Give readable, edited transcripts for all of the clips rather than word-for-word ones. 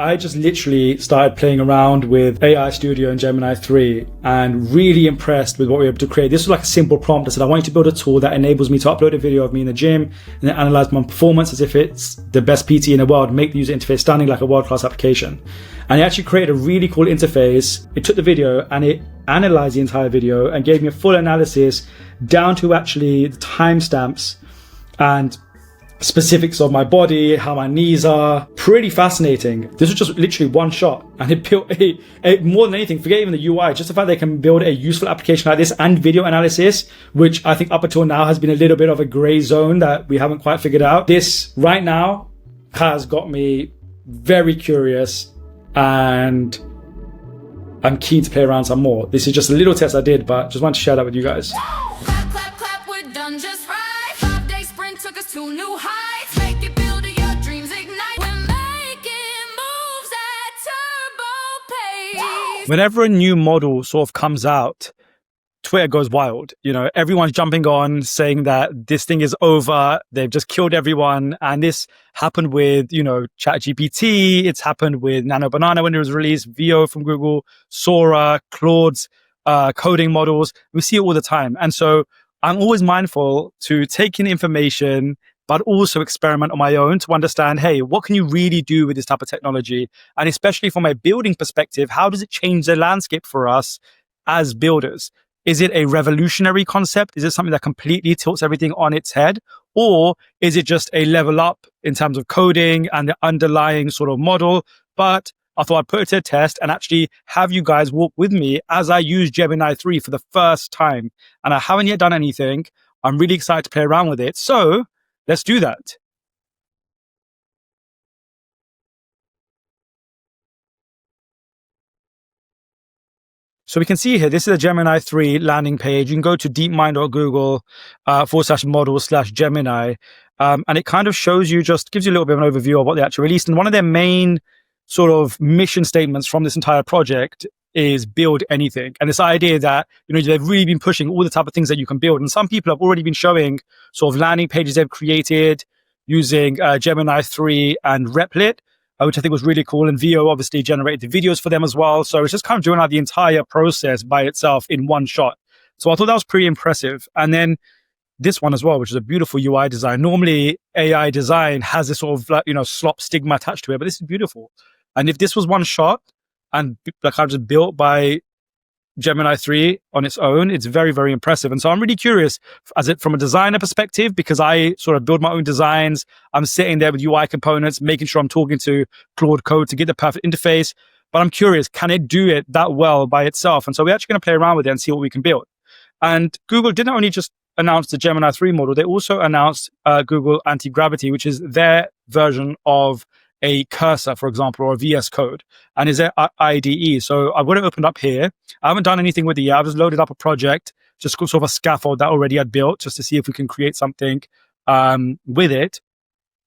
I just literally started playing around with AI Studio and Gemini 3 and really impressed with what we were able to create. This was like a simple prompt. I said, I want you to build a tool that enables me to upload a video of me in the gym and then analyze my performance as if it's the best PT in the world, make the user interface stunning like a world-class application. And it actually created a really cool interface. It took the video and it analyzed the entire video and gave me a full analysis down to actually the timestamps and specifics of my body, how my knees are. Pretty fascinating. This was just literally one shot and it built more than anything, forget even the UI, just the fact they can build a useful application like this and video analysis, which I think up until now has been a little bit of a gray zone that we haven't quite figured out. This right now has got me very curious and I'm keen to play around some more. This is just a little test I did, but just wanted to share that with you guys. Clap, clap, clap, we're done just right. 5-day sprint took us to new heights. Make it, build it, your dreams ignite. We're making moves at turbo pace. Whenever a new model sort of comes out, Twitter goes wild. You know, everyone's jumping on saying that this thing is over. They've just killed everyone. And this happened with, you know, ChatGPT. It's happened with Nano Banana when it was released, VO from Google, Sora, Claude's coding models. We see it all the time. And so I'm always mindful to take in information, but also experiment on my own to understand, hey, what can you really do with this type of technology? And especially from a building perspective, how does it change the landscape for us as builders? Is it a revolutionary concept? Is it something that completely tilts everything on its head? Or is it just a level up in terms of coding and the underlying sort of model? But I thought I'd put it to a test and actually have you guys walk with me as I use Gemini 3 for the first time. And I haven't yet done anything. I'm really excited to play around with it. So let's do that. So we can see here, this is a Gemini 3 landing page. You can go to deepmind.google /model/Gemini. And it kind of shows you, just gives you a little bit of an overview of what they actually released. And one of their main sort of mission statements from this entire project is build anything. And this idea that, you know, they've really been pushing all the type of things that you can build. And some people have already been showing sort of landing pages they've created using Gemini 3 and Replit, which I think was really cool. And VO obviously generated the videos for them as well. So it's just kind of doing out the entire process by itself in one shot. So I thought that was pretty impressive. And then this one as well, which is a beautiful UI design. Normally AI design has this sort of like, you know, slop stigma attached to it, but this is beautiful. And if this was one shot and like I just built by Gemini 3 on its own, it's very, very impressive. And so I'm really curious from a designer perspective, because I sort of build my own designs. I'm sitting there with UI components, making sure I'm talking to Claude Code to get the perfect interface. But I'm curious, can it do it that well by itself? And so we're actually going to play around with it and see what we can build. And Google didn't only just announce the Gemini 3 model, they also announced Google Anti-Gravity, which is their version of a cursor, for example, or a VS Code, and is their IDE. So I've got it opened up here. I haven't done anything with it yet. I've just loaded up a project, just sort of a scaffold that already I'd built, just to see if we can create something with it.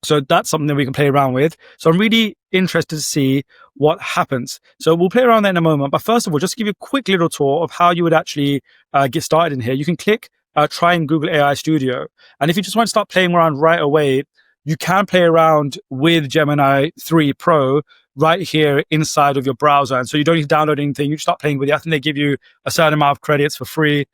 So that's something that we can play around with. So I'm really interested to see what happens. So we'll play around there in a moment. But first of all, just to give you a quick little tour of how you would actually get started in here. You can click try in Google AI Studio. And if you just want to start playing around right away, you can play around with Gemini 3 Pro right here inside of your browser. And so you don't need to download anything. You start playing with it. I think they give you a certain amount of credits for free,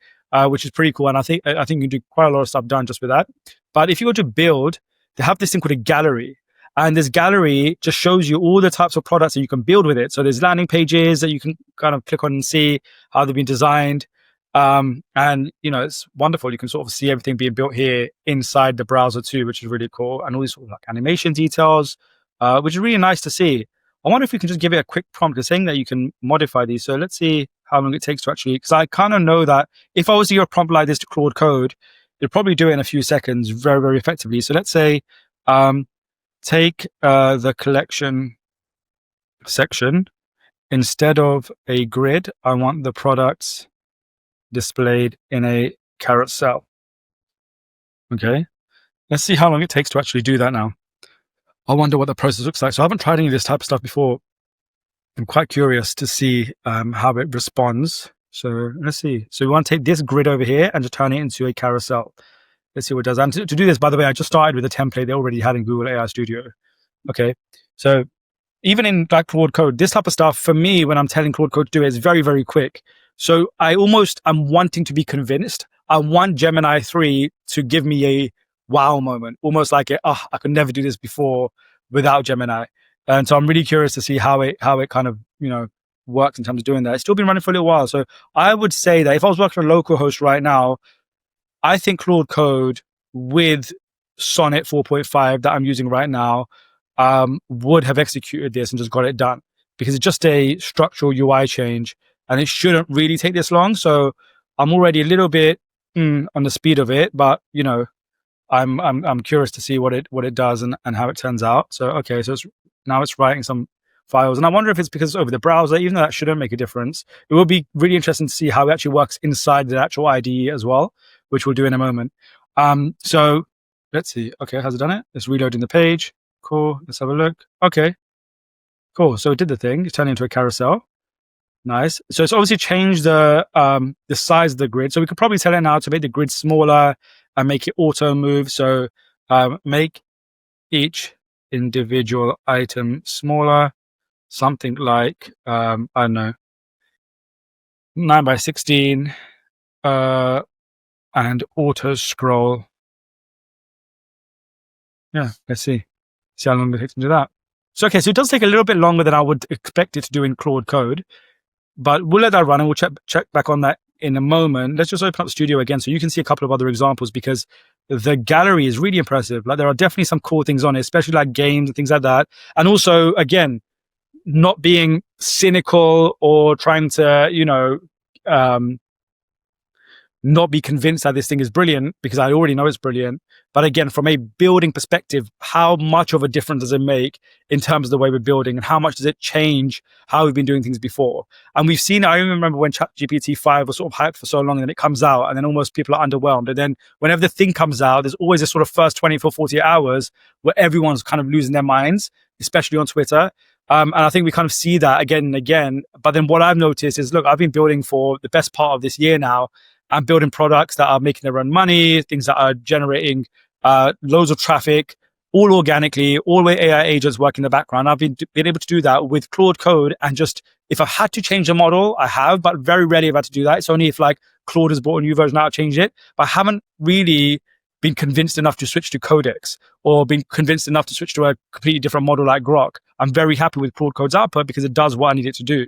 which is pretty cool. And I think you can do quite a lot of stuff done just with that. But if you go to build, they have this thing called a gallery. And this gallery just shows you all the types of products that you can build with it. So there's landing pages that you can kind of click on and see how they've been designed. And you know, it's wonderful. You can sort of see everything being built here inside the browser too, which is really cool. And all these sort of like animation details, which is really nice to see. I wonder if we can just give it a quick prompt. It's saying that you can modify these. So let's see how long it takes to actually, because I kind of know that if I was to give a prompt like this to Claude Code, it'd probably do it in a few seconds very, very effectively. So let's say, take the collection section. Instead of a grid, I want the products displayed in a carousel. Okay, let's see how long it takes to actually do that now. I wonder what the process looks like. So I haven't tried any of this type of stuff before. I'm quite curious to see how it responds. So let's see. So we want to take this grid over here and just turn it into a carousel. Let's see what it does. And to do this, by the way, I just started with a template they already had in Google AI Studio. Okay, so even in like Claude Code, this type of stuff for me, when I'm telling Claude Code to do it, is very, very quick. So I'm wanting to be convinced. I want Gemini 3 to give me a wow moment, almost like I could never do this before without Gemini. And so I'm really curious to see how it kind of, works in terms of doing that. It's still been running for a little while. So I would say that if I was working for a local host right now, I think Claude Code with Sonnet 4.5 that I'm using right now would have executed this and just got it done, because it's just a structural UI change and it shouldn't really take this long. So I'm already a little bit on the speed of it, but I'm curious to see what it does and how it turns out. So okay, so now it's writing some files, and I wonder if it's because it's over the browser, even though that shouldn't make a difference. It will be really interesting to see how it actually works inside the actual IDE as well, which we'll do in a moment. So let's see. Okay, has it done it? It's reloading the page. Cool. Let's have a look. Okay, cool. So it did the thing. It turned into a carousel. Nice. So it's obviously changed the size of the grid. So we could probably tell it now to make the grid smaller and make it auto move. So make each individual item smaller, something like I don't know, 9 by 16, and auto scroll. Yeah, let's see how long it takes to do that. So okay, so it does take a little bit longer than I would expect it to do in Claude Code, but we'll let that run and we'll check back on that in a moment. Let's just open up the studio again so you can see a couple of other examples, because the gallery is really impressive. Like there are definitely some cool things on it, especially like games and things like that. And also, again, not being cynical or trying to, not be convinced that this thing is brilliant, because I already know it's brilliant. But again, from a building perspective, how much of a difference does it make in terms of the way we're building, and how much does it change how we've been doing things before? And we've seen, I remember when ChatGPT 5 was sort of hyped for so long, and then it comes out and then almost people are underwhelmed. And then whenever the thing comes out, there's always this sort of first 24, 48 hours where everyone's kind of losing their minds, especially on Twitter. And I think we kind of see that again and again. But then what I've noticed is, look, I've been building for the best part of this year now. I'm building products that are making their own money, things that are generating loads of traffic, all organically, all with AI agents working in the background. I've been able to do that with Claude Code, and just if I've had to change the model, I have, but very rarely have I had to do that. It's only if like Claude has brought a new version out, change it. But I haven't really been convinced enough to switch to Codex, or been convinced enough to switch to a completely different model like Grok. I'm very happy with Claude Code's output because it does what I need it to do.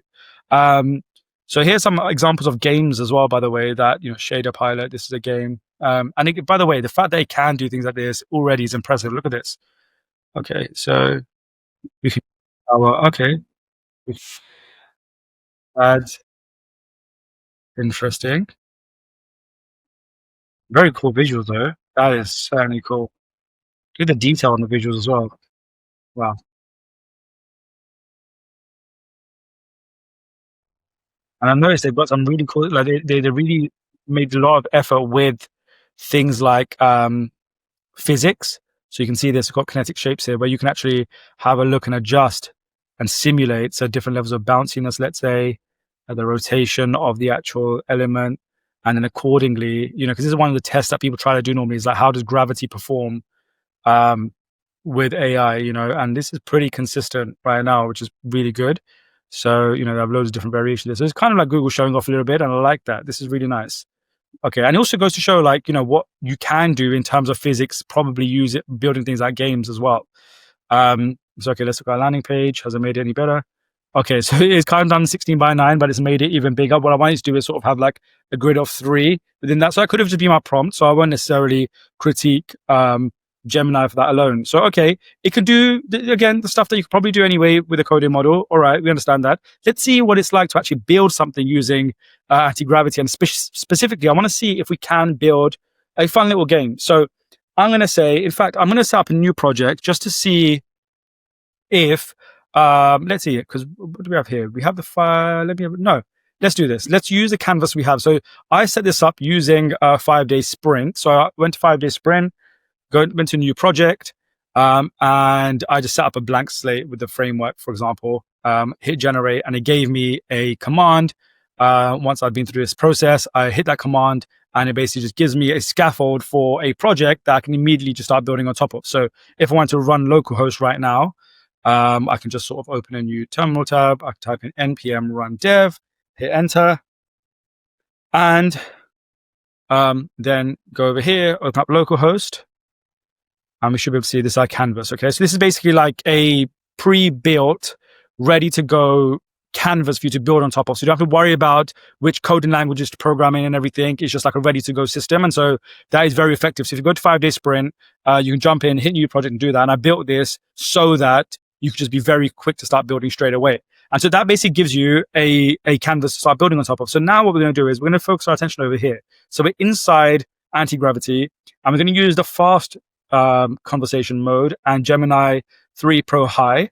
So here's some examples of games as well, by the way, that, Shader Pilot, this is a game. And by the way, the fact that it can do things like this already is impressive. Look at this. Okay, so we can, add, interesting. Very cool visuals though. That is certainly cool. Look at the detail on the visuals as well. Wow. And I noticed they've got some really cool, like they really made a lot of effort with things like physics. So you can see this, got kinetic shapes here where you can actually have a look and adjust and simulate. So different levels of bounciness, let's say, the rotation of the actual element. And then accordingly, because this is one of the tests that people try to do normally, is like, how does gravity perform with AI, and this is pretty consistent right now, which is really good. So, they have loads of different variations. So it's kind of like Google showing off a little bit, and I like that. This is really nice. Okay, and it also goes to show, like, what you can do in terms of physics, probably use it building things like games as well. So, okay, let's look at our landing page. Has it made it any better? Okay, so it's kind of done 16 by 9, but it's made it even bigger. What I wanted to do is sort of have like a grid of 3 within that. So that could have just been my prompt. So I won't necessarily critique Gemini for that alone. So, okay, it can do, again, the stuff that you could probably do anyway with a coding model. All right, we understand that. Let's see what it's like to actually build something using anti-gravity. And specifically, I want to see if we can build a fun little game. So I'm going to say, in fact, I'm going to set up a new project just to see if, let's see, because what do we have here? We have the file. Let's do this. Let's use the canvas we have. So I set this up using a 5-day sprint. So I went to 5-day sprint, went to a new project, and I just set up a blank slate with the framework, for example, hit generate, and it gave me a command. Once I've been through this process, I hit that command, and it basically just gives me a scaffold for a project that I can immediately just start building on top of. So if I want to run localhost right now, I can just sort of open a new terminal tab. I can type in npm run dev, hit enter, and then go over here, open up localhost, and we should be able to see this canvas. Okay, so this is basically like a pre-built, ready to go canvas for you to build on top of. So you don't have to worry about which coding languages to program in and everything. It's just like a ready to go system. And so that is very effective. So if you go to 5-day sprint, you can jump in, hit new project and do that. And I built this so that you can just be very quick to start building straight away. And so that basically gives you a canvas to start building on top of. So now what we're going to do is we're going to focus our attention over here. So we're inside anti-gravity, and we're going to use the fast conversation mode and Gemini 3 Pro High.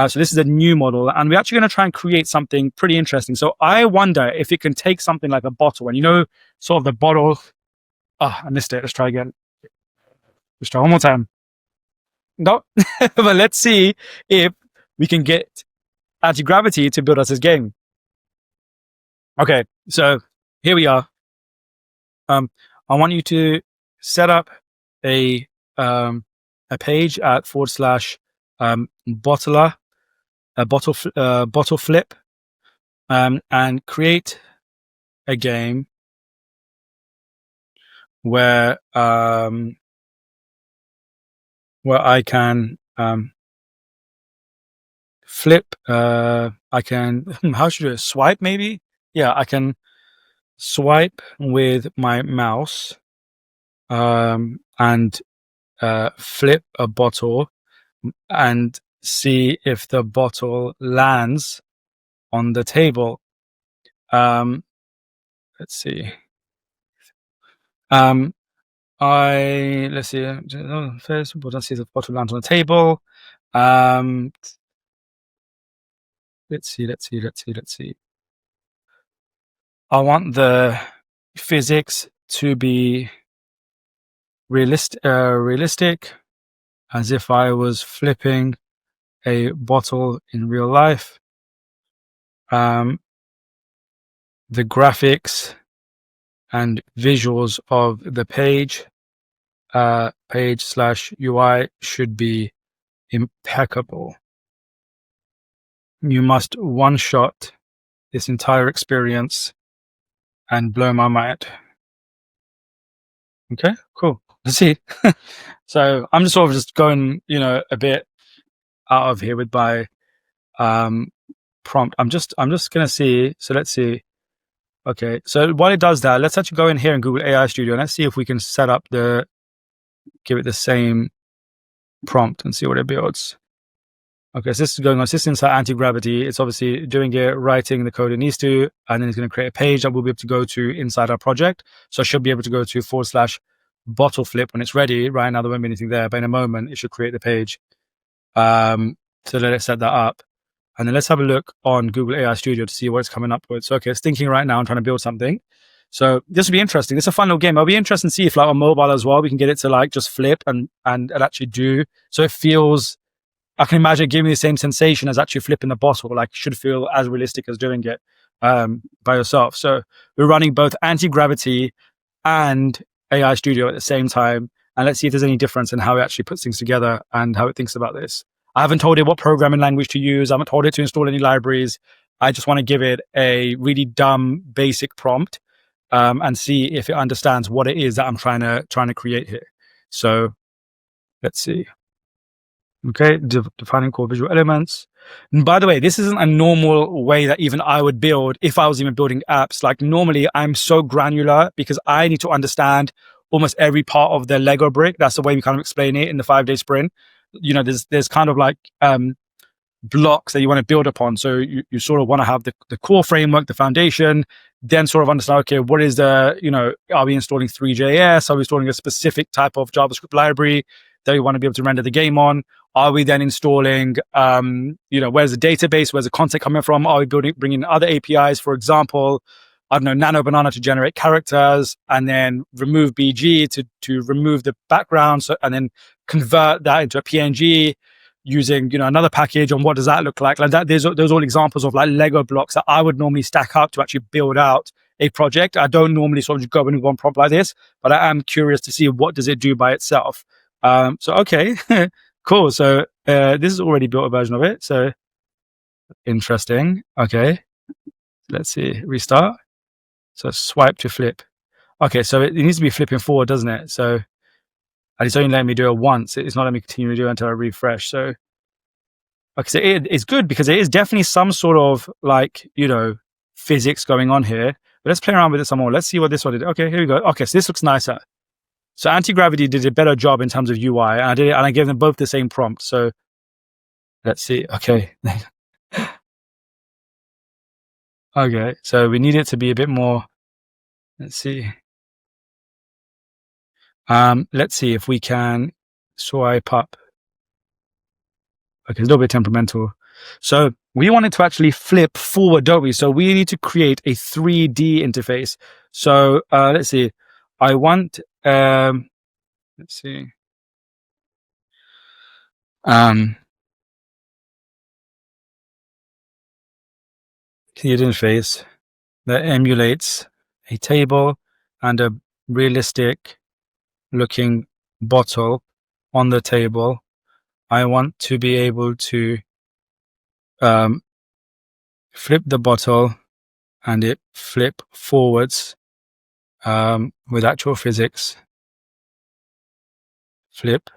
So this is a new model, and we're actually going to try and create something pretty interesting. So I wonder if it can take something like a bottle, and you know, sort of the bottle. Oh, I missed it. Let's try again. Let's try one more time. No, but let's see if we can get anti-gravity to build us this game. Okay, so here we are. I want you to set up a page at /bottler, bottle flip, and create a game where I can flip. I can how should I do it? Swipe maybe? Yeah, I can swipe with my mouse and flip a bottle and see if the bottle lands on the table. Let's see. Let's see. First, let's see if the bottle lands on the table. Let's see. I want the physics to be realistic, as if I was flipping a bottle in real life. The graphics and visuals of the page /UI should be impeccable. You must one-shot this entire experience and blow my mind. Okay, cool. Let's see. So I'm just sort of just going, you know, a bit out of here with my prompt. I'm just gonna see. So let's see. Okay, so while it does that, let's actually go in here in Google AI Studio and let's see if we can set up give it the same prompt and see what it builds. Okay, so this is going on. This is inside anti-gravity. It's obviously doing it, writing the code it needs to, and then it's going to create a page that we'll be able to go to inside our project. So I should be able to go to /bottle flip when it's ready. Right now there won't be anything there, but in a moment it should create the page. So let it set that up. And then let's have a look on Google AI Studio to see what it's coming up with. So, okay, it's thinking right now and trying to build something. So this will be interesting. This is a fun little game. It'll be interesting to see if like on mobile as well, we can get it to like just flip and actually do. So it feels, I can imagine it giving me the same sensation as actually flipping the bottle. Like should feel as realistic as doing it by yourself. So we're running both anti-gravity and AI Studio at the same time. And let's see if there's any difference in how it actually puts things together and how it thinks about this. I haven't told it what programming language to use. I haven't told it to install any libraries. I just want to give it a really dumb, basic prompt and see if it understands what it is that I'm trying to create here. So let's see. Okay, defining core visual elements. And by the way, this isn't a normal way that even I would build if I was even building apps. Like normally I'm so granular because I need to understand almost every part of the Lego brick. That's the way we kind of explain it in the 5-day sprint. You know, there's kind of like blocks that you want to build upon. So you sort of want to have the core framework, the foundation, then sort of understand, okay, what is the, you know, are we installing 3JS? Are we installing a specific type of JavaScript library that we want to be able to render the game on? Are we then installing, you know, where's the database? Where's the content coming from? Are we bringing other APIs, for example, I don't know, Nano Banana to generate characters, and then remove BG to remove the background, and then convert that into a PNG using, you know, another package. And what does that look like? Like that, there's all examples of like Lego blocks that I would normally stack up to actually build out a project. I don't normally sort of just go in with one prompt like this, but I am curious to see what does it do by itself. So okay, cool. So this is already built a version of it. So interesting. Okay. Let's see. Restart. So swipe to flip. Okay. So it needs to be flipping forward, doesn't it? So, and it's only letting me do it once. It's not letting me continue to do it until I refresh. So, okay. So it's good because it is definitely some sort of like, physics going on here. But let's play around with it some more. Let's see what this one did. Okay. Here we go. Okay. So this looks nicer. So anti-gravity did a better job in terms of UI, and I gave them both the same prompt. So let's see. Okay. Okay. So we need it to be a bit more. Let's see. Let's see if we can swipe up. Okay, it's a little bit temperamental. So we want it to actually flip forward, don't we? So we need to create a 3D interface. So let's see. I want. Let's see. Create interface that emulates a table and a realistic looking bottle on the table. I want to be able to flip the bottle and it flip forwards with actual physics, flip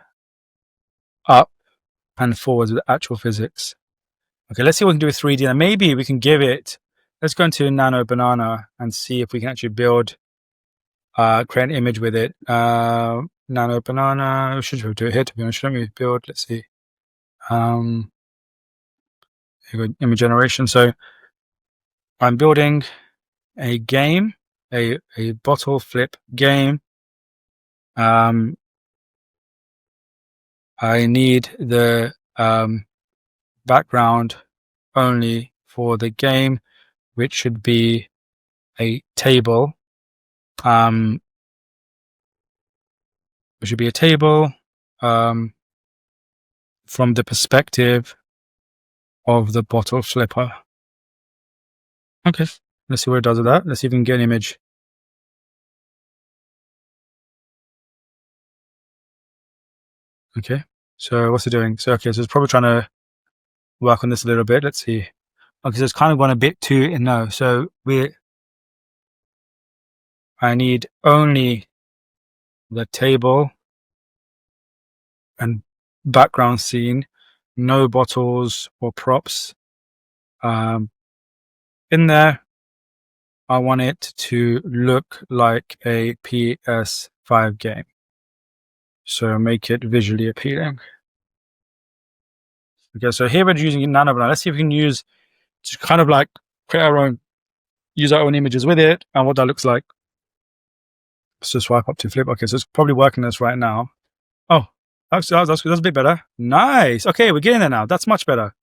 up and forwards with actual physics. Okay, let's see what we can do with 3D. And maybe we can give it, let's go into Nano Banana and see if we can actually build, create an image with it. Nano Banana, we should do it here to be honest. Shouldn't we build, let's see. Here we go, image generation. So I'm building a game, a bottle flip game. I need the background only for the game, which should be a table. It should be a table from the perspective of the bottle flipper. Okay, let's see what it does with that. Let's see if we can get an image. Okay, so what's it doing? So okay, so it's probably trying to work on this a little bit. Let's see. Okay, so it's kind of gone a bit too no. So I need only the table and background scene, no bottles or props. In there, I want it to look like a PS5 game. So make it visually appealing. Okay, so here we're using Nano Banana. Let's see if we can use to kind of like create our own, use our own images with it and what that looks like. So swipe up to flip. Okay, so it's probably working this right now. Oh, that's a bit better. Nice. Okay, we're getting there now. That's much better.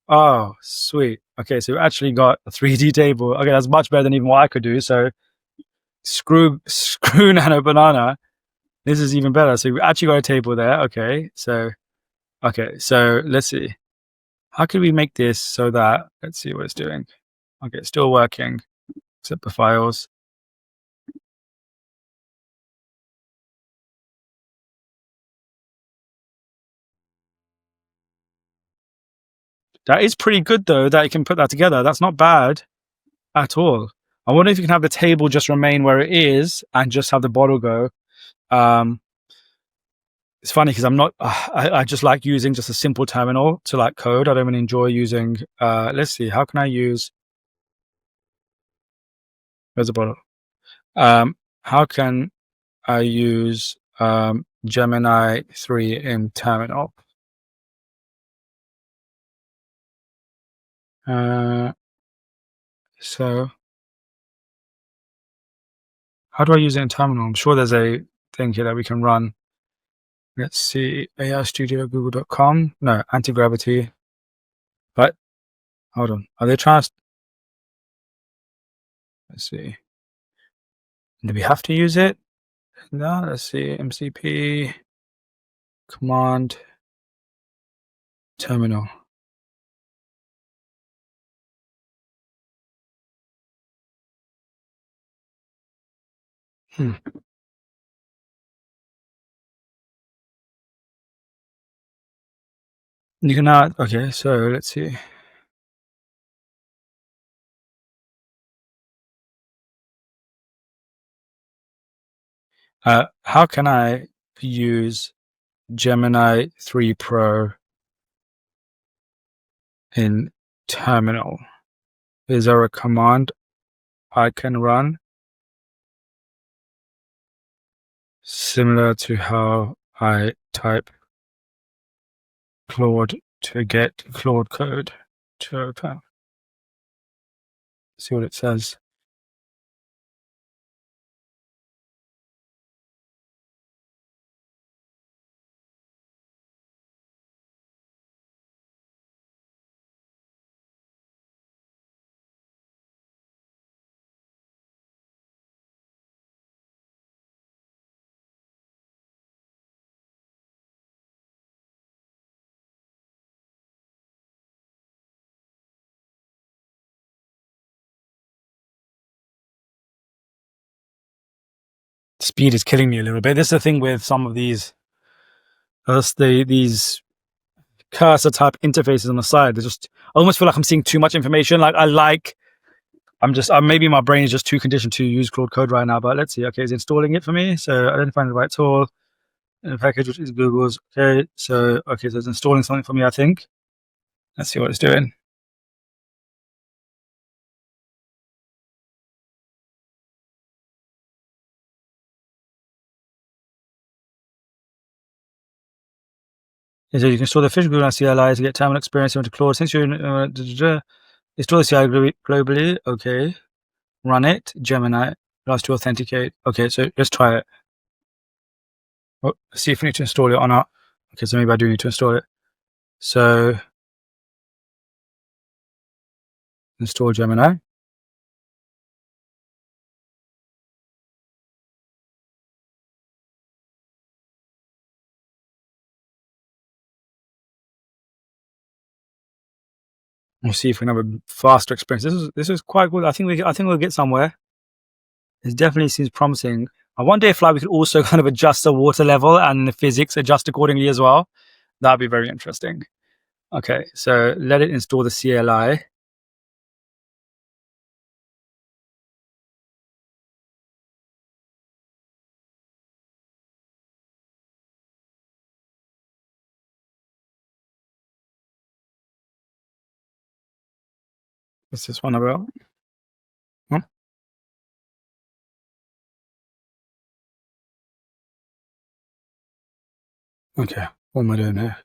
Oh, sweet. Okay, so we actually got a 3D table. Okay, that's much better than even what I could do. So screw Nano Banana. This is even better. So we actually got a table there. Okay, so let's see. How can we make this so that, let's see what it's doing. Okay, it's still working, except the files. That is pretty good though, that you can put that together. That's not bad at all. I wonder if you can have the table just remain where it is and just have the bottle go. It's funny because I'm not, I just like using just a simple terminal to like code. I don't really enjoy using, let's see, how can I use, where's the bottle? How can I use Gemini 3 in terminal? So how do I use it in terminal? I'm sure there's a thing here that we can run. Let's see, AI Studio, google.com. No, anti-gravity. But hold on, are they trying to? Let's see. Do we have to use it? No, let's see, MCP, command, terminal. You can now, okay, so let's see. How can I use Gemini 3 Pro in terminal? Is there a command I can run similar to how I type Claude to get Claude code to open? See what it says. Speed is killing me a little bit. This is the thing with some of these these cursor type interfaces on the side. They just, I almost feel like I'm seeing too much information. Maybe my brain is just too conditioned to use Claude Code right now, but let's see. Okay, it's installing it for me. So identifying the right tool and the package, which is Google's. Okay, so it's installing something for me, I think. Let's see what it's doing. So you can install the official Google CLI to get terminal experience into Claude. Since you're install the CLI globally, okay. Run it, Gemini, allows to authenticate. Okay, so let's try it. Oh, see if we need to install it or not. Okay, so maybe I do need to install it. So install Gemini. We'll see if we can have a faster experience. This is quite good. I think we'll get somewhere. It definitely seems promising. I wonder if we could also kind of adjust the water level and the physics adjust accordingly as well. That'd be very interesting. Okay, so let it install the CLI. What's this one about? Huh? Okay, what am I doing here?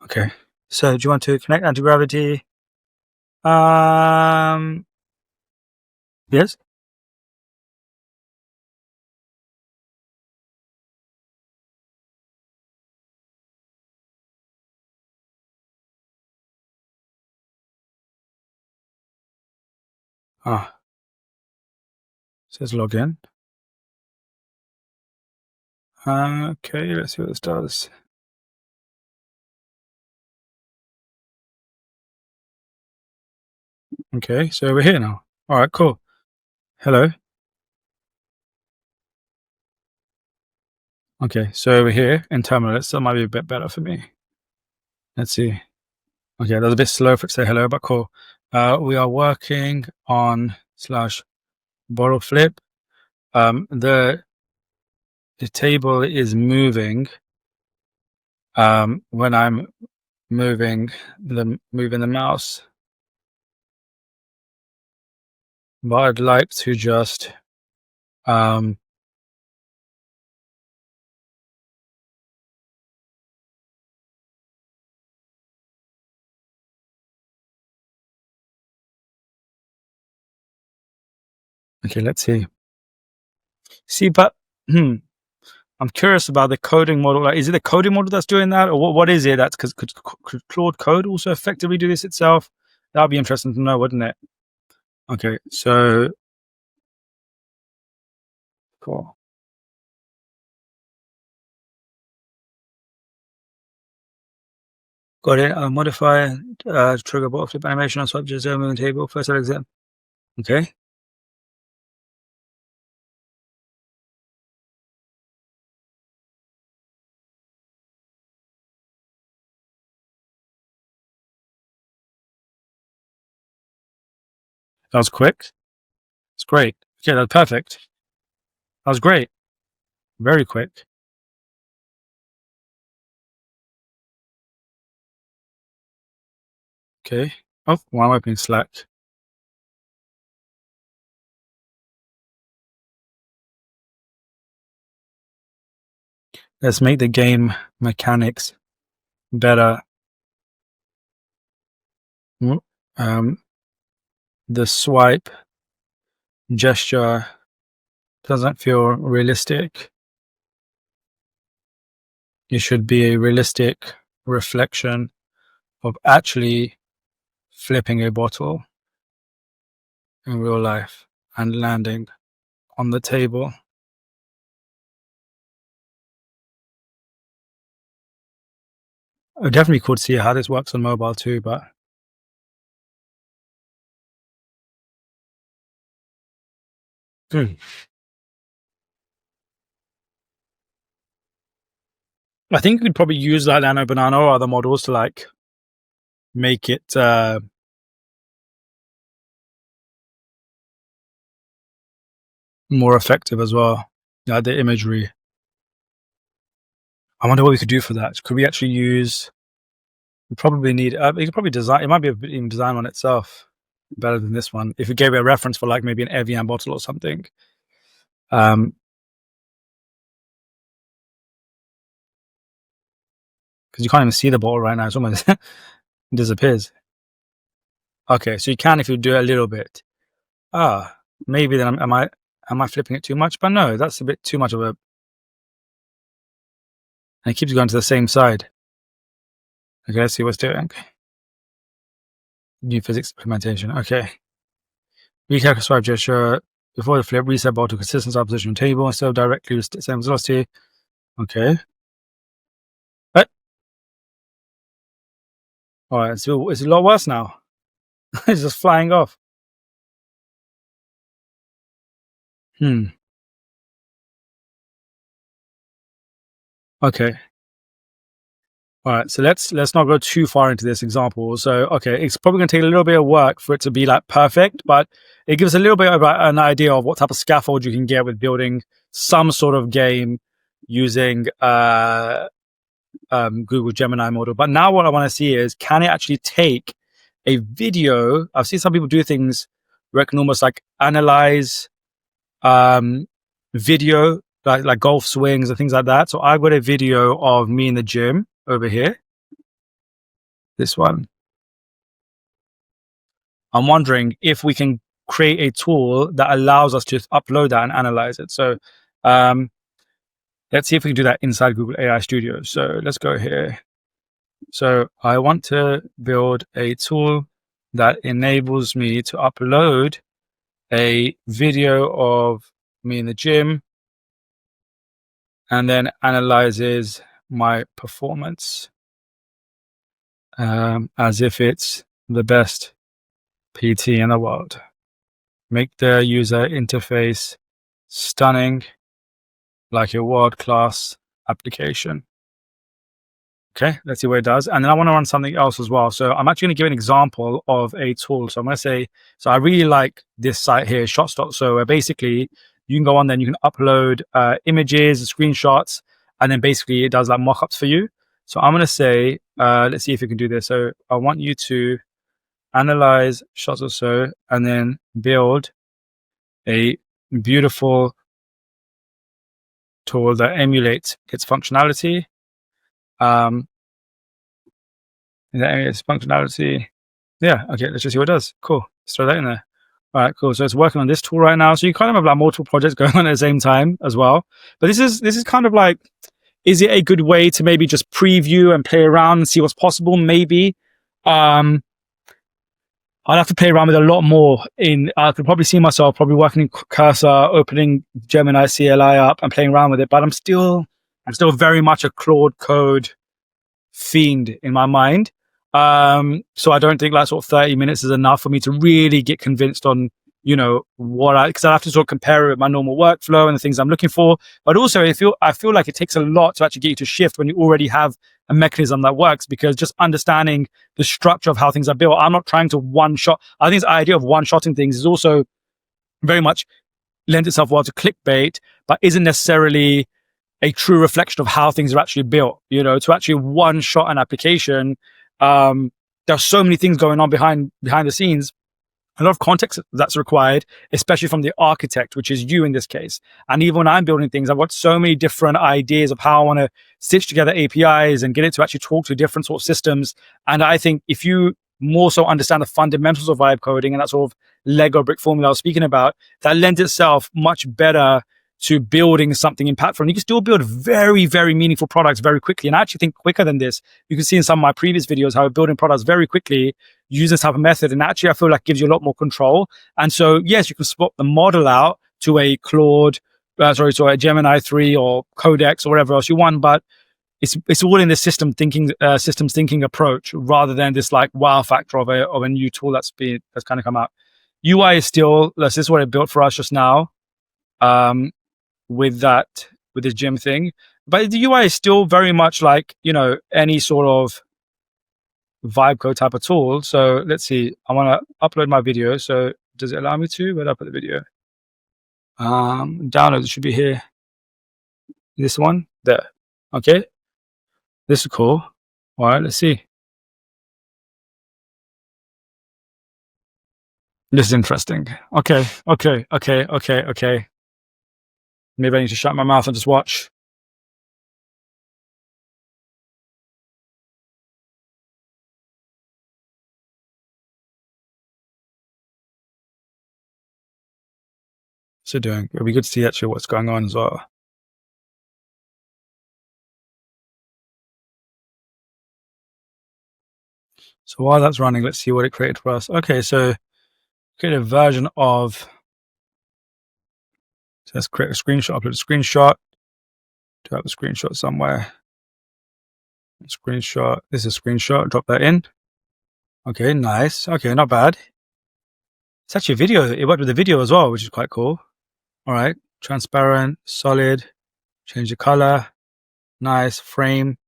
Okay, so do you want to connect anti-gravity? Yes. Ah, says login. Okay, let's see what this does. Okay, so we're here now. All right, cool. Hello. Okay, so over here in terminal, that might be a bit better for me. Let's see. Okay, that's a bit slow for it to say hello, but cool. We are working on / bottle flip. The table is moving when I'm moving the mouse, but I'd like to just okay, let's see. But I'm curious about the coding model. Is it the coding model that's doing that, or what is it? That's because could Claude Code also effectively do this itself? That'd be interesting to know, wouldn't it? Okay, so cool. Got it. Modify trigger bottle flip animation on swipe just moving table. First exam. Okay. That was quick. It's great. Okay, that's perfect. That was great. Very quick. Okay. Oh, why am I opening Slack? Let's make the game mechanics better. The swipe gesture doesn't feel realistic. It should be a realistic reflection of actually flipping a bottle in real life and landing on the table. It would definitely be cool to see how this works on mobile too, but I think you could probably use like Nano Banana or other models to like make it more effective as well. Like the imagery. I wonder what we could do for that. Could we actually use? We probably need. We could probably design. It might be in design on itself better than this one. If we gave it a reference for like maybe an Evian bottle or something. Because you can't even see the bottle right now. It's almost it disappears. Okay, so you can if you do it a little bit. Maybe then am I flipping it too much? But no, that's a bit too much of a. And it keeps going to the same side. Okay, let's see what's doing. New physics implementation. Okay. Recalculate swipe gesture before the flip. Reset ball to consistent opposition table instead of directly with the same velocity. Okay. What? All right. So it's a lot worse now. It's just flying off. Okay. All right, so let's not go too far into this example. So, okay, it's probably going to take a little bit of work for it to be like perfect, but it gives a little bit of an idea of what type of scaffold you can get with building some sort of game using Google Gemini model. But now what I want to see is, can it actually take a video? I've seen some people do things where it can almost like analyze video, like golf swings and things like that. So I've got a video of me in the gym over here. This one. I'm wondering if we can create a tool that allows us to upload that and analyze it. So let's see if we can do that inside Google AI Studio. So let's go here. So I want to build a tool that enables me to upload a video of me in the gym and then analyzes my performance as if it's the best PT in the world. Make the user interface stunning, like a world-class application. Okay, let's see what it does. And then I want to run something else as well. So I'm actually going to give an example of a tool. So I'm going to say, so I really like this site here, shots.so, so where basically you can go on there and you can upload images and screenshots, and then basically it does like mockups for you. So I'm going to say, let's see if you can do this. So I want you to analyze shots.so and then build a beautiful tool that emulates its functionality. Yeah, okay, let's just see what it does. Cool, let's throw that in there. All right, cool. So it's working on this tool right now. So you kind of have like multiple projects going on at the same time as well. But this is kind of like, is it a good way to maybe just preview and play around and see what's possible? Maybe. I'd have to play around with it a lot more. I could probably see myself probably working in Cursor, opening Gemini CLI up and playing around with it. But I'm still very much a Claude Code fiend in my mind. So I don't think like sort of 30 minutes is enough for me to really get convinced on you know, because I have to sort of compare it with my normal workflow and the things I'm looking for. But also I feel like it takes a lot to actually get you to shift when you already have a mechanism that works, because just understanding the structure of how things are built, I'm not trying to one shot. I think this idea of one shotting things is also very much lends itself well to clickbait, but isn't necessarily a true reflection of how things are actually built. You know, to actually one shot an application, there are so many things going on behind the scenes, a lot of context that's required, especially from the architect, which is you in this case. And even when I'm building things, I've got so many different ideas of how I want to stitch together APIs and get it to actually talk to different sort of systems. And I think if you more so understand the fundamentals of vibe coding and that sort of Lego brick formula I was speaking about, that lends itself much better to building something impactful. And you can still build very, very meaningful products very quickly. And I actually think quicker than this. You can see in some of my previous videos how I'm building products very quickly using this type of method. And actually, I feel like gives you a lot more control. And so, yes, you can swap the model out to a to a Gemini 3 or Codex or whatever else you want. But it's all in the systems thinking approach, rather than this like wow factor of a new tool that's kind of come out. UI is still, this is what it built for us just now. With this gym thing, but the UI is still very much like, you know, any sort of vibe code type of tool. So let's see, I want to upload my video. So does it allow me to? Where did I put the video? Download, it should be here. This one there. Okay, this is cool. All right, let's see. This is interesting. Okay. Maybe I need to shut my mouth and just watch. So doing, it'll be good to see actually what's going on as well. So while that's running, let's see what it created for us. Okay, so create a version of, so let's create a screenshot, upload a screenshot. Do I have a screenshot somewhere? Screenshot, this is a screenshot, drop that in. Okay, nice. Okay, not bad. It's actually a video, it worked with the video as well, which is quite cool. All right, transparent, solid, change the color, nice, frame.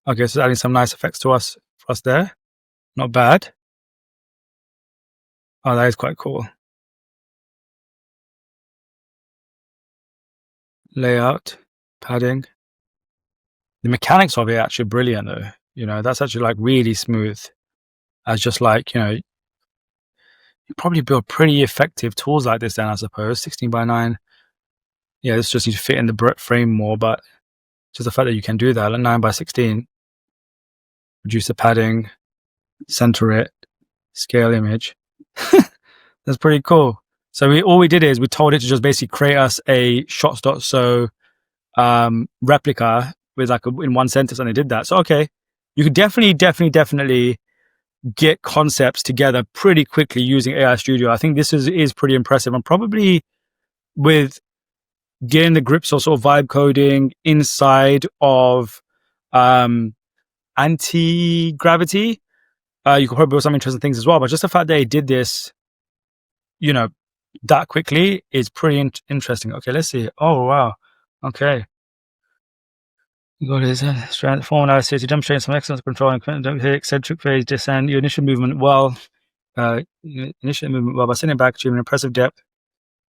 Okay, so adding some nice effects for us there. Not bad. Oh, that is quite cool. Layout, padding. The mechanics of it are actually brilliant though. You know, that's actually like really smooth. As just like, you know, you probably build pretty effective tools like this then, I suppose. 16:9. Yeah, this just needs to fit in the frame more, but just the fact that you can do that, like 9:16. Reduce the padding, center it, scale image. That's pretty cool. So all we did is we told it to just basically create us a shots.so replica with like in one sentence, and it did that. So okay, you could definitely get concepts together pretty quickly using AI Studio. I think this is pretty impressive, and probably with getting the grips of sort of vibe coding inside of anti-gravity, you could probably build some interesting things as well. But just the fact that they did this, you know, that quickly is pretty interesting. Okay, let's see. Oh wow. Okay. You got his strength form analysis. You demonstrate some excellent control and eccentric phase descend. Your initial movement well. By sending back to an impressive depth.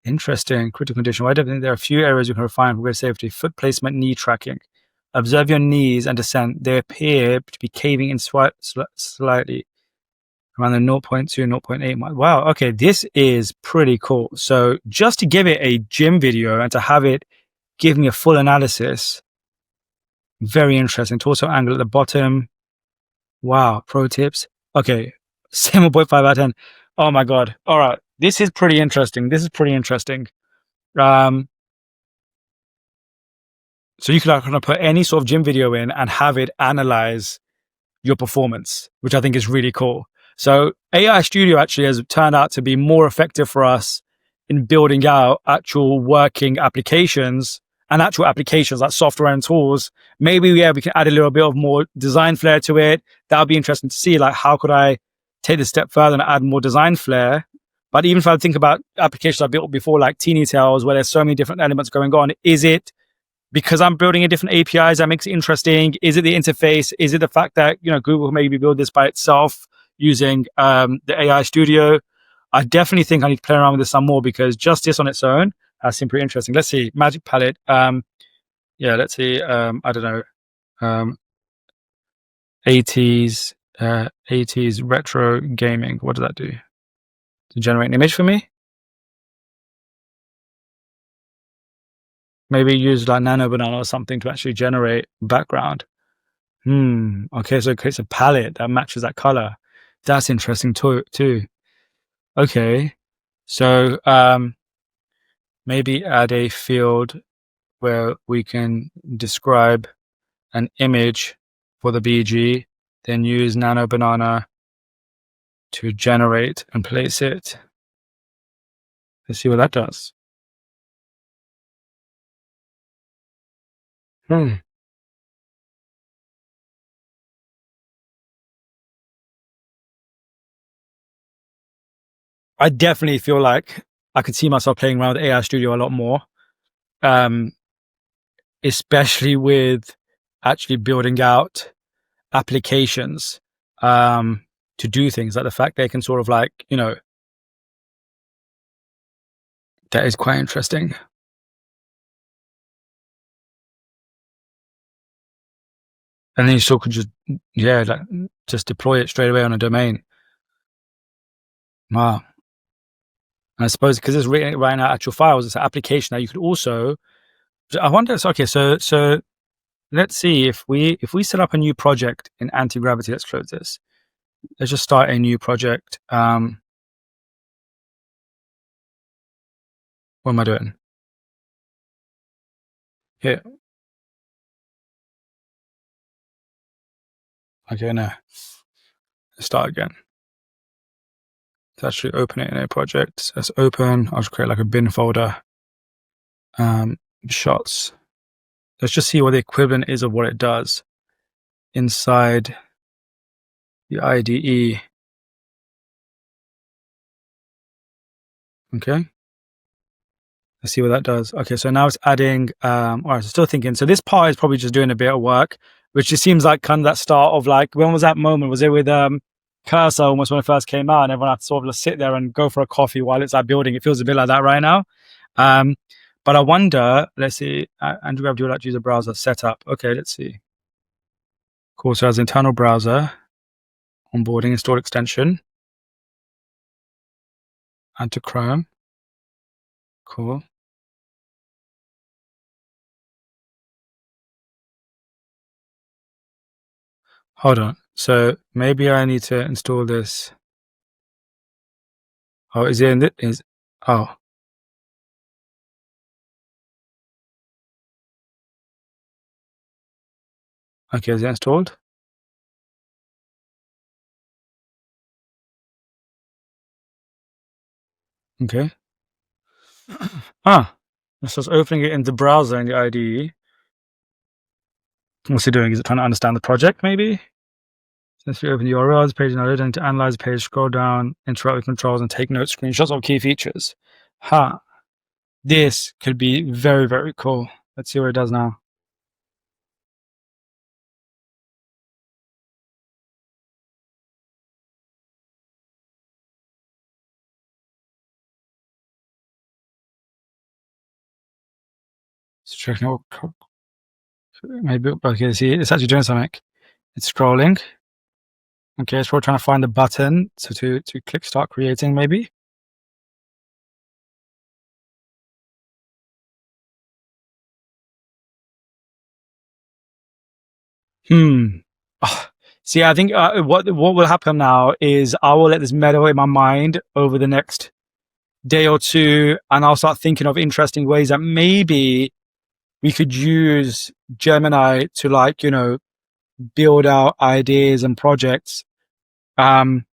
Interesting. Critical condition. Why don't there are a few areas you can refine for greater safety? Foot placement, knee tracking. Observe your knees and descent. They appear to be caving in slightly. Around the 0.2, 0.8. Wow. Okay, this is pretty cool. So just to give it a gym video and to have it give me a full analysis, very interesting. Torso angle at the bottom. Wow. Pro tips. Okay, 7.5 out of 10. Oh my god. All right, this is pretty interesting. So you could kind of put any sort of gym video in and have it analyze your performance, which I think is really cool. So AI Studio actually has turned out to be more effective for us in building out actual working applications like software and tools. Maybe, yeah, we can add a little bit of more design flair to it. That would be interesting to see. Like, how could I take this step further and add more design flair. But even if I think about applications I built before, like Teeny Tails, where there's so many different elements going on, is it because I'm building a different APIs that makes it interesting? Is it the interface? Is it the fact that, you know, Google maybe build this by itself using the AI Studio? I definitely think I need to play around with this some more, because just this on its own has seemed pretty interesting. Let's see, Magic Palette. Yeah, let's see. I don't know. 80s, 80s retro gaming. What does that do? To generate an image for me? Maybe use like Nano Banana or something to actually generate background. Okay, so it creates a palette that matches that color. That's interesting too. Okay, so maybe add a field where we can describe an image for the BG, then use Nano Banana to generate and place it. Let's see what that does. I definitely feel like I could see myself playing around with AI Studio a lot more, especially with actually building out applications to do things, like the fact they can sort of like, you know, that is quite interesting. And then you still could just, yeah, like just deploy it straight away on a domain. Wow. And I suppose because it's written right now actual files, it's an application that you could also, I wonder, okay, so let's see if we set up a new project in anti-gravity. Let's close this. Let's just start a new project. What am I doing? Here. Okay, no. Let's start again. Let's actually open it in a project. So let's open. I'll just create like a bin folder. Shots. Let's just see what the equivalent is of what it does inside the IDE. Okay. Let's see what that does. Okay, so now it's adding, all right, so still thinking. So this part is probably just doing a bit of work, which just seems like kind of that start of like, when was that moment? Was it with Cursor almost when it first came out and everyone had to sort of just sit there and go for a coffee while it's like building? It feels a bit like that right now. But I wonder, let's see, Andrew Grab, do you like to use a browser setup? Okay, let's see. Cool, so it has internal browser, onboarding, install extension, add to Chrome. Cool. Hold on. So maybe I need to install this. Oh, is it in this? Oh. Okay, is it installed? Okay. It's just opening it in the browser in the IDE. What's it doing? Is it trying to understand the project, maybe? Since we open the URLs page and I to analyze the page, scroll down, interact with controls, and take notes, screenshots of key features. This could be very, very cool. Let's see what it does now. It's checking out. Maybe, okay, see, it's actually doing something. It's scrolling. Okay, it's probably trying to find the button to click start creating, maybe. See, I think what will happen now is I will let this mellow in my mind over the next day or two, and I'll start thinking of interesting ways that maybe we could use Gemini to, like, you know, build out ideas and projects. Because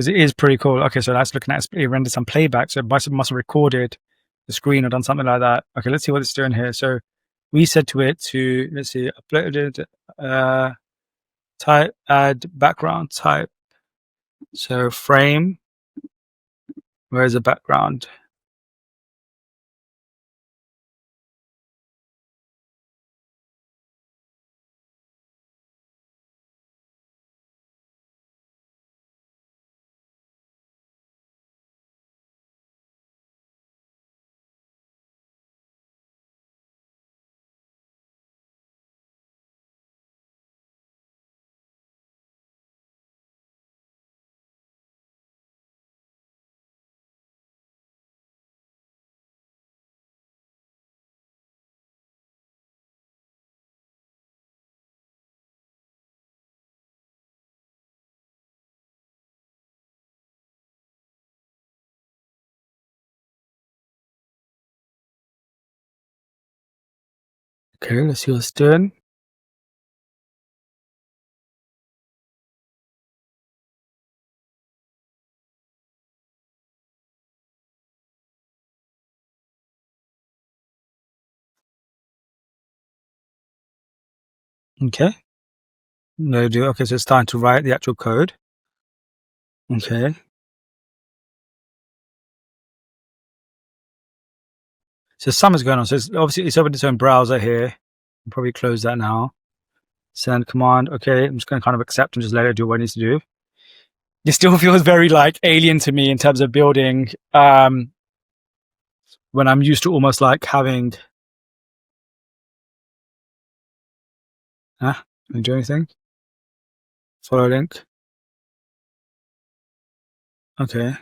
it is pretty cool. Okay, so that's looking at it rendered some playback, so it must have recorded the screen or done something like that. Okay, let's see what it's doing here. So we said to it to, let's see, uploaded type, add background type. So frame, where's the background? Okay, let's see what's doing. Okay. No do. Okay, so it's time to write the actual code. Okay. So something's going on. So it's obviously it's opened its own browser here. I'll probably close that now. Send command. Okay, I'm just going to kind of accept and just let it do what it needs to do. It still feels very like alien to me in terms of building. When I'm used to almost like having. Can you do anything? Follow link. Okay.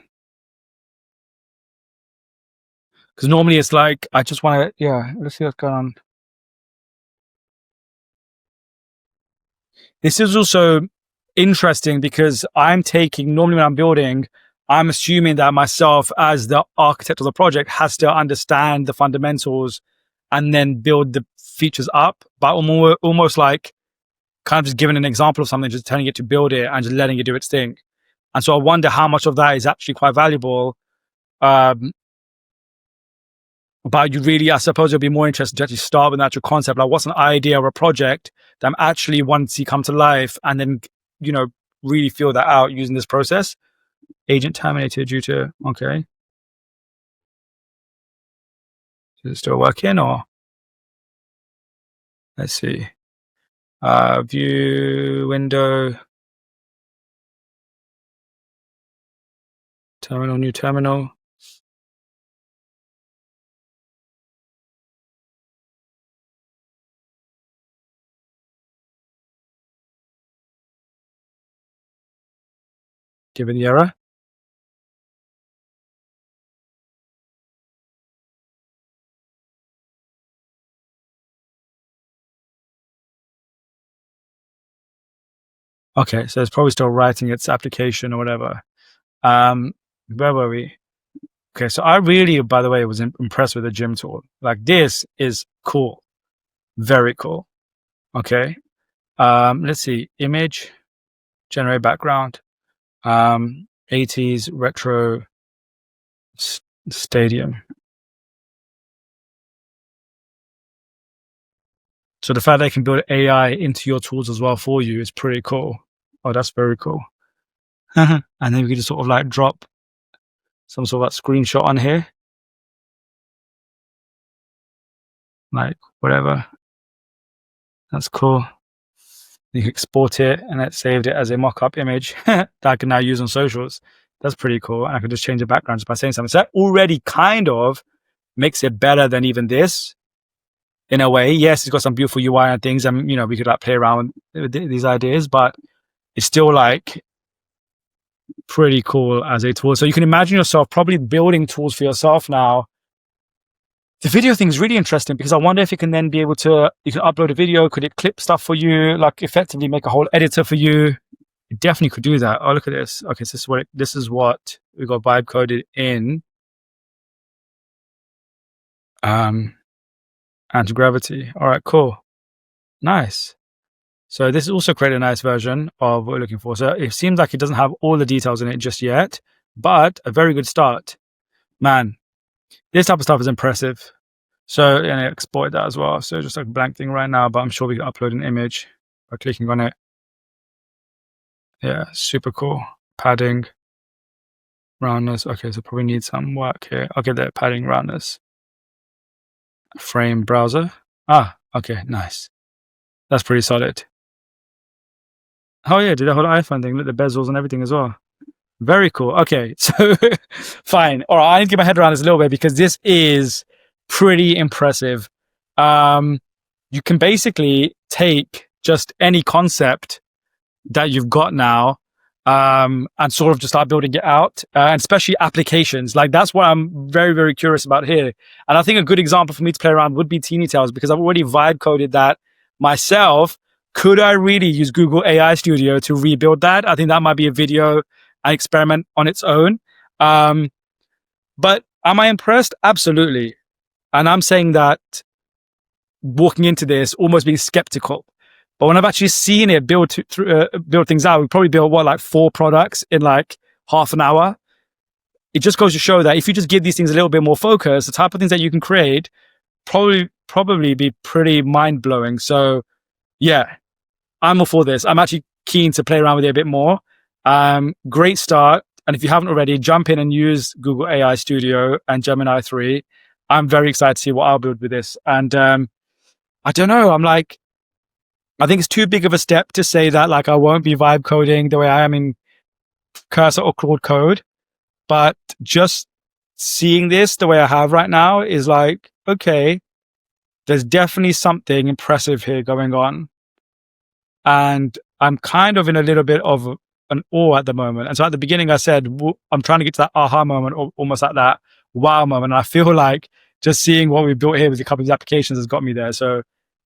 Because normally it's like I just want to. Yeah. Let's see what's going on. This is also interesting because I'm taking, normally when I'm building, I'm assuming that myself as the architect of the project has to understand the fundamentals and then build the features up, but almost like kind of just giving an example of something, just telling it to build it and just letting it do its thing. And so I wonder how much of that is actually quite valuable. But you really, I suppose, it'll be more interesting to actually start with an actual concept. Like, what's an idea or a project that I'm actually want to see come to life, and then, you know, really feel that out using this process. Agent terminated due to, okay. Is it still working or? Let's see. View window. Terminal, new terminal. Give it the error. Okay, so it's probably still writing its application or whatever. Where were we? Okay, so I really, by the way, was impressed with the gym tool. Like, this is cool. Very cool. Okay. Let's see. Image, generate background. 80s retro stadium. So the fact they can build AI into your tools as well for you is pretty cool. Oh, that's very cool. And then we can just sort of like drop some sort of like screenshot on here. Like whatever. That's cool. You can export it and it saved it as a mock-up image that I can now use on socials. That's pretty cool. And I can just change the background just by saying something. So that already kind of makes it better than even this. In a way, yes, it's got some beautiful UI and things, and you know we could like play around with these ideas, but it's still like pretty cool as a tool. So you can imagine yourself probably building tools for yourself now. The video thing is really interesting because I wonder if you can then be able to, you can upload a video, could it clip stuff for you, like effectively make a whole editor for you? It definitely could do that. Oh, look at this. Okay, so this is what we got vibe coded in anti-gravity. All right, cool. Nice. So this is also created a nice version of what we're looking for. So it seems like it doesn't have all the details in it just yet, but a very good start. Man, this type of stuff is impressive. So, and I export that as well. So just like a blank thing right now, but I'm sure we can upload an image by clicking on it. Yeah, super cool. Padding, roundness. Okay, so probably need some work here. Okay, there, padding, roundness. Frame browser. Ah, okay, nice. That's pretty solid. Oh yeah, did the whole iPhone thing, look, the bezels and everything as well. Very cool. Okay, so fine. All right, I need to get my head around this a little bit because this is pretty impressive. You can basically take just any concept that you've got now and sort of just start building it out, and especially applications. Like that's what I'm very, very curious about here. And I think a good example for me to play around would be Teeny Tales because I've already vibe coded that myself. Could I really use Google AI Studio to rebuild that? I think that might be a video, an experiment on its own. But am I impressed? Absolutely. And I'm saying that walking into this, almost being skeptical. But when I've actually seen it build things out, we probably built like 4 products in like half an hour. It just goes to show that if you just give these things a little bit more focus, the type of things that you can create probably be pretty mind blowing. So yeah, I'm all for this. I'm actually keen to play around with it a bit more. Great start. And if you haven't already, jump in and use Google AI Studio and Gemini 3. I'm very excited to see what I'll build with this. And I don't know. I think it's too big of a step to say that like I won't be vibe coding the way I am in Cursor or Claude Code. But just seeing this the way I have right now is like, okay, there's definitely something impressive here going on. And I'm kind of in a little bit of an awe at the moment. And so at the beginning, I said, I'm trying to get to that aha moment, or almost at that wow moment. And I feel like just seeing what we built here with a couple of these applications has got me there. So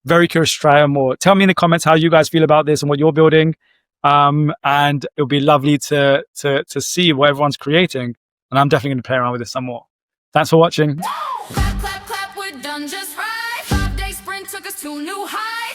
very curious to try more. Tell me in the comments how you guys feel about this and what you're building. And it'll be lovely to see what everyone's creating. And I'm definitely going to play around with this some more. Thanks for watching. Clap, clap, clap, we're done just right. 5-day sprint took us to new heights.